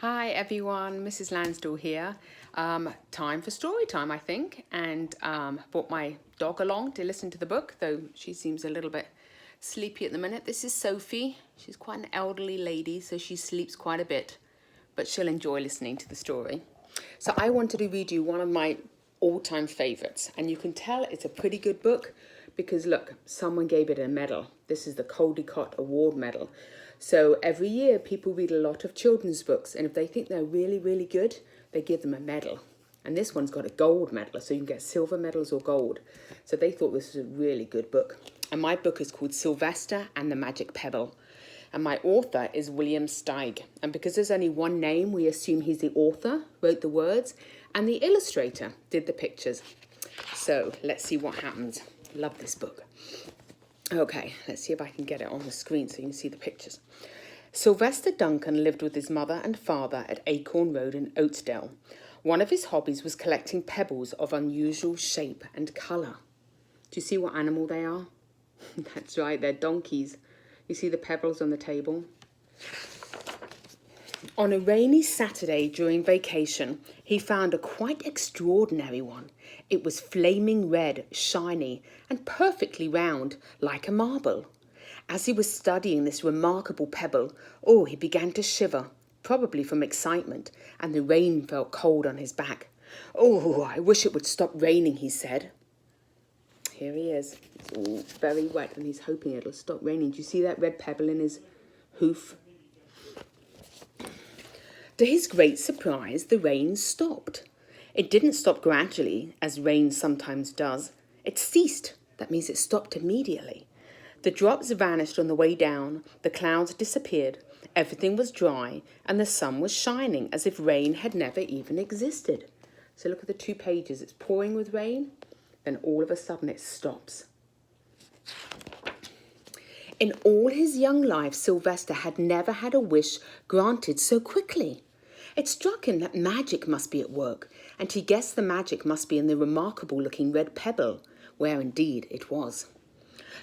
Hi everyone, Mrs. Lansdell here. Time for story time, I think, and brought my dog along to listen to the book, though she seems a little bit sleepy at the minute. This is Sophie. She's quite an elderly lady, so she sleeps quite a bit, but she'll enjoy listening to the story. So I wanted to read you one of my all-time favorites, and you can tell it's a pretty good book because look, someone gave it a medal. This is the Caldecott Award medal. So every year people read a lot of children's books, and if they think they're really, really good, they give them a medal. And this one's got a gold medal, so you can get silver medals or gold. So they thought this was a really good book. And my book is called Sylvester and the Magic Pebble. And my author is William Steig. And because there's only one name, we assume he's the author, wrote the words, and the illustrator did the pictures. So let's see what happens. Love this book. Okay, let's see if I can get it on the screen so you can see the pictures. Sylvester Duncan lived with his mother and father at Acorn Road in Oatesdale. One of his hobbies was collecting pebbles of unusual shape and colour. Do you see what animal they are? That's right, they're donkeys. You see the pebbles on the table? On a rainy Saturday during vacation, he found a quite extraordinary one. It was flaming red, shiny, and perfectly round, like a marble. As he was studying this remarkable pebble, he began to shiver, probably from excitement, and the rain felt cold on his back. "Oh, I wish it would stop raining," he said. Here he is. It's all very wet, and he's hoping it'll stop raining. Do you see that red pebble in his hoof? To his great surprise, the rain stopped. It didn't stop gradually, as rain sometimes does. It ceased. That means it stopped immediately. The drops vanished on the way down, the clouds disappeared, everything was dry, and the sun was shining as if rain had never even existed. So look at the 2 pages. It's pouring with rain, then all of a sudden it stops. In all his young life, Sylvester had never had a wish granted so quickly. It struck him that magic must be at work, and he guessed the magic must be in the remarkable-looking red pebble, where indeed it was.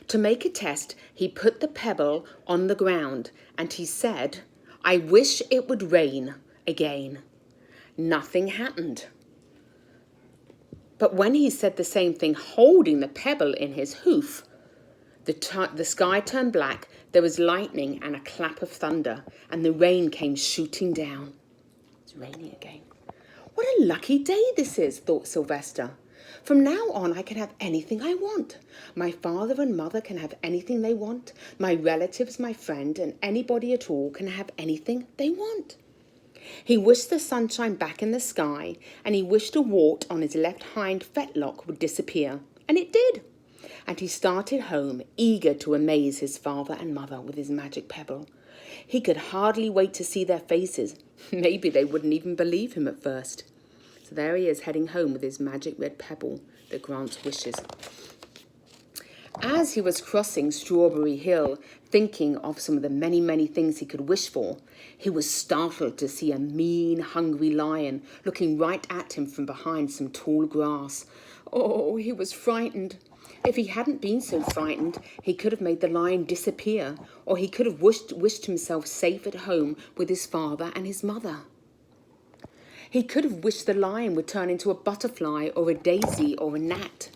To make a test, he put the pebble on the ground, and he said, "I wish it would rain again." Nothing happened. But when he said the same thing holding the pebble in his hoof, the sky turned black, there was lightning and a clap of thunder, and the rain came shooting down. It's raining again. What a lucky day this is, thought Sylvester. From now on, I can have anything I want. My father and mother can have anything they want. My relatives, my friend, and anybody at all can have anything they want. He wished the sunshine back in the sky, and he wished a wart on his left hind fetlock would disappear, and it did. And he started home, eager to amaze his father and mother with his magic pebble. He could hardly wait to see their faces. Maybe they wouldn't even believe him at first. So there he is, heading home with his magic red pebble that grants wishes. As he was crossing Strawberry Hill, thinking of some of the many, many things he could wish for, he was startled to see a mean, hungry lion looking right at him from behind some tall grass. Oh, he was frightened. If he hadn't been so frightened, he could have made the lion disappear, or he could have wished himself safe at home with his father and his mother. He could have wished the lion would turn into a butterfly or a daisy or a gnat.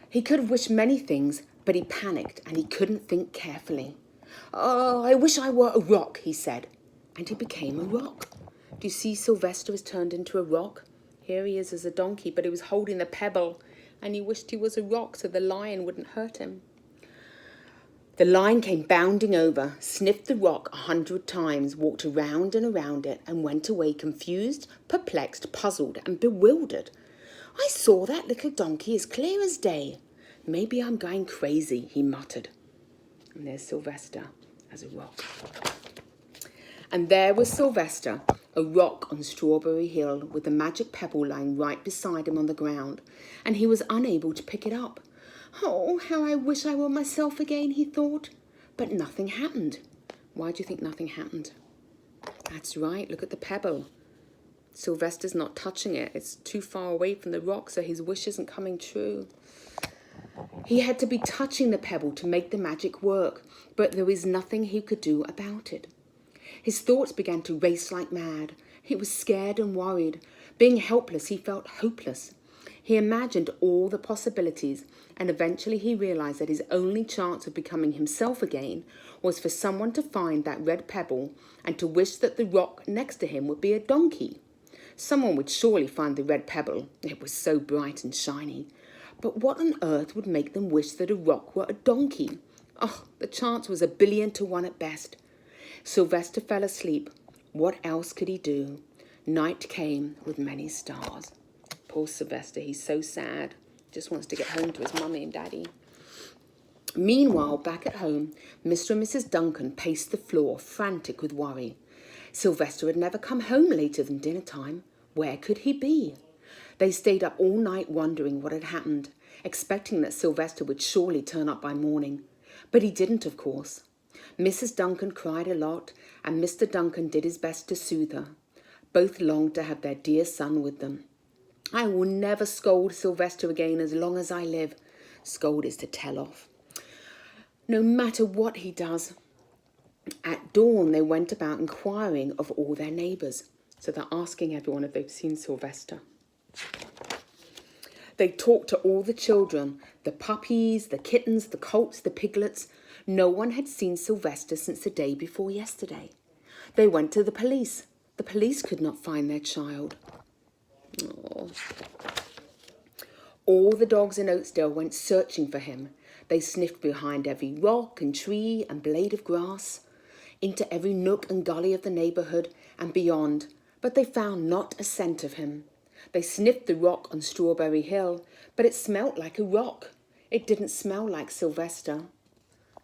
He could have wished many things, but he panicked and he couldn't think carefully. "Oh, I wish I were a rock," he said, and he became a rock. Do you see Sylvester has turned into a rock? Here he is as a donkey, but he was holding the pebble, and he wished he was a rock so the lion wouldn't hurt him. The lion came bounding over, sniffed the rock 100 times, walked around and around it, and went away confused, perplexed, puzzled, and bewildered. "I saw that little donkey as clear as day. Maybe I'm going crazy," he muttered. And there's Sylvester as a rock. And there was Sylvester, a rock on Strawberry Hill, with the magic pebble lying right beside him on the ground, and he was unable to pick it up. "Oh, how I wish I were myself again," he thought. But nothing happened. Why do you think nothing happened? That's right, look at the pebble. Sylvester's not touching it. It's too far away from the rock, so his wish isn't coming true. He had to be touching the pebble to make the magic work, but there was nothing he could do about it. His thoughts began to race like mad. He was scared and worried. Being helpless, he felt hopeless. He imagined all the possibilities, and eventually he realized that his only chance of becoming himself again was for someone to find that red pebble and to wish that the rock next to him would be a donkey. Someone would surely find the red pebble. It was so bright and shiny. But what on earth would make them wish that a rock were a donkey? Oh, the chance was 1,000,000,000 to 1 at best. Sylvester fell asleep. What else could he do? Night came with many stars. Poor Sylvester, he's so sad. Just wants to get home to his mummy and daddy. Meanwhile, back at home, Mr. and Mrs. Duncan paced the floor, frantic with worry. Sylvester had never come home later than dinner time. Where could he be? They stayed up all night wondering what had happened, expecting that Sylvester would surely turn up by morning. But he didn't, of course. Mrs. Duncan cried a lot, and Mr. Duncan did his best to soothe her. Both longed to have their dear son with them. I will never scold Sylvester again as long as I live. Scold is to tell off. No matter what he does. At dawn, they went about inquiring of all their neighbours. So they're asking everyone if they've seen Sylvester. They talked to all the children, the puppies, the kittens, the colts, the piglets. No one had seen Sylvester since the day before yesterday. They went to the police. The police could not find their child. Oh. All the dogs in Oatsdale went searching for him. They sniffed behind every rock and tree and blade of grass, into every nook and gully of the neighbourhood and beyond, but they found not a scent of him. They sniffed the rock on Strawberry Hill, but it smelt like a rock. It didn't smell like Sylvester.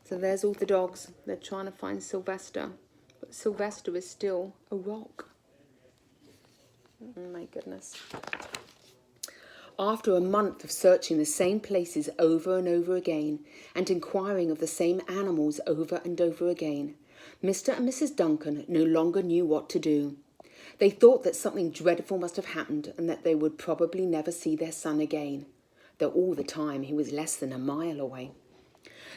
So there's all the dogs. They're trying to find Sylvester, but Sylvester is still a rock. Oh my goodness. After a month of searching the same places over and over again and inquiring of the same animals over and over again, Mr. and Mrs. Duncan no longer knew what to do. They thought that something dreadful must have happened and that they would probably never see their son again, though all the time he was less than a mile away.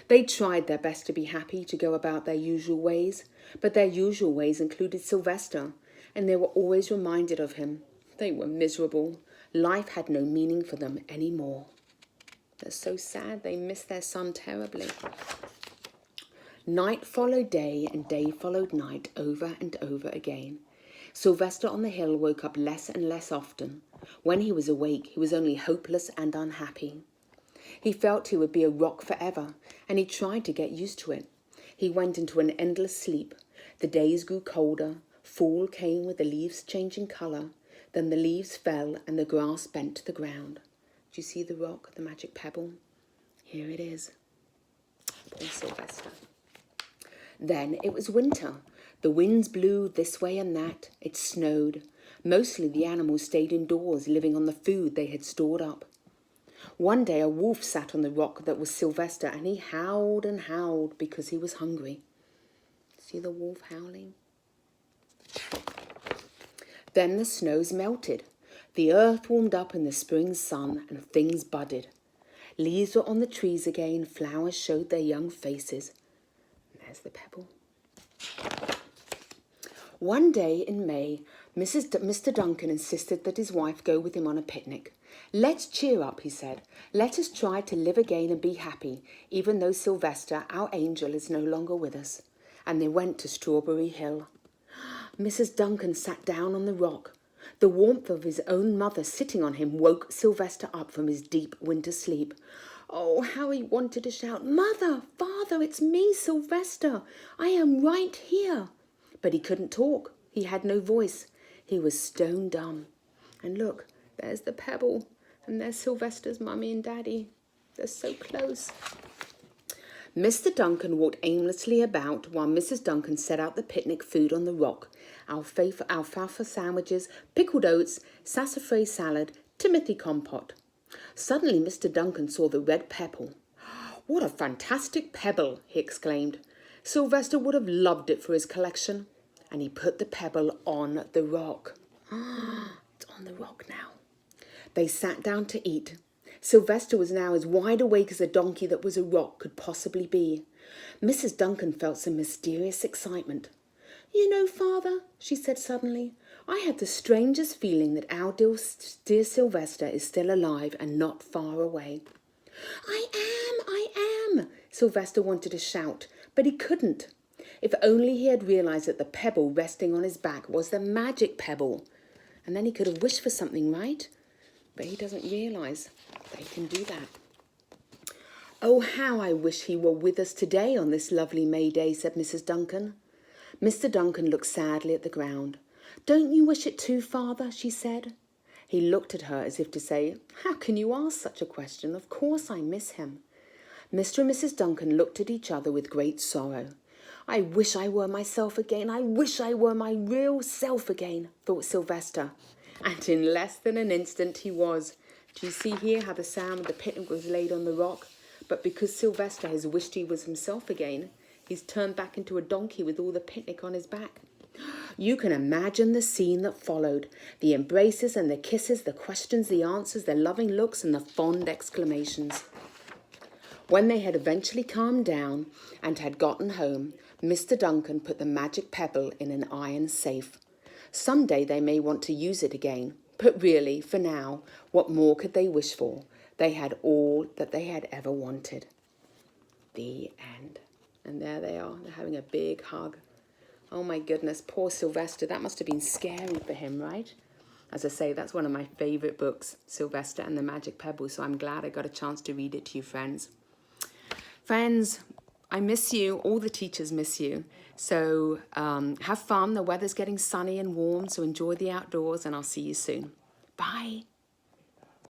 They tried their best to be happy, to go about their usual ways, but their usual ways included Sylvester, and they were always reminded of him. They were miserable. Life had no meaning for them anymore. They're so sad. They miss their son terribly. Night followed day and day followed night over and over again. Sylvester on the hill woke up less and less often. When he was awake, he was only hopeless and unhappy. He felt he would be a rock forever, and he tried to get used to it. He went into an endless sleep. The days grew colder. Fall came with the leaves changing colour. Then the leaves fell and the grass bent to the ground. Do you see the rock, the magic pebble? Here it is. Poor Sylvester. Then it was winter. The winds blew this way and that. It snowed. Mostly the animals stayed indoors, living on the food they had stored up. One day a wolf sat on the rock that was Sylvester, and he howled and howled because he was hungry. See the wolf howling? Then the snows melted. The earth warmed up in the spring sun and things budded. Leaves were on the trees again. Flowers showed their young faces. There's the pebble. One day in May, Mr. Duncan insisted that his wife go with him on a picnic. Let's cheer up, he said. Let us try to live again and be happy, even though Sylvester, our angel, is no longer with us. And they went to Strawberry Hill. Mrs. Duncan sat down on the rock. The warmth of his own mother sitting on him woke Sylvester up from his deep winter sleep. Oh, how he wanted to shout, "Mother, Father, it's me, Sylvester. I am right here." But he couldn't talk. He had no voice. He was stone dumb. And look, there's the pebble, and there's Sylvester's mummy and daddy. They're so close. Mr. Duncan walked aimlessly about while Mrs. Duncan set out the picnic food on the rock. Alfalfa sandwiches, pickled oats, sassafras salad, Timothy compote. Suddenly Mr. Duncan saw the red pebble. "What a fantastic pebble!" he exclaimed. "Sylvester would have loved it for his collection." And he put the pebble on the rock. It's on the rock now. They sat down to eat. Sylvester was now as wide awake as a donkey that was a rock could possibly be. Mrs. Duncan felt some mysterious excitement. You know, Father, she said suddenly, I have the strangest feeling that our dear Sylvester is still alive and not far away. I am, Sylvester wanted to shout, but he couldn't. If only he had realised that the pebble resting on his back was the magic pebble. And then he could have wished for something, right? But he doesn't realise that he can do that. Oh, how I wish he were with us today on this lovely May Day, said Mrs. Duncan. Mr. Duncan looked sadly at the ground. Don't you wish it too, Father? She said. He looked at her as if to say, how can you ask such a question? Of course I miss him. Mr. and Mrs. Duncan looked at each other with great sorrow. I wish I were myself again. I wish I were my real self again, thought Sylvester. And in less than an instant he was. Do you see here how the sound of the picnic was laid on the rock? But because Sylvester has wished he was himself again, he's turned back into a donkey with all the picnic on his back. You can imagine the scene that followed. The embraces and the kisses, the questions, the answers, the loving looks and the fond exclamations. When they had eventually calmed down and had gotten home, Mr. Duncan put the magic pebble in an iron safe. Someday they may want to use it again, but really, for now, what more could they wish for? They had all that they had ever wanted. The end. And there they are. They're having a big hug. Oh my goodness, poor Sylvester. That must have been scary for him, right? As I say, that's one of my favourite books, Sylvester and the Magic Pebble. So I'm glad I got a chance to read it to you, friends. Friends, I miss you. All the teachers miss you. So have fun. The weather's getting sunny and warm. So enjoy the outdoors and I'll see you soon. Bye.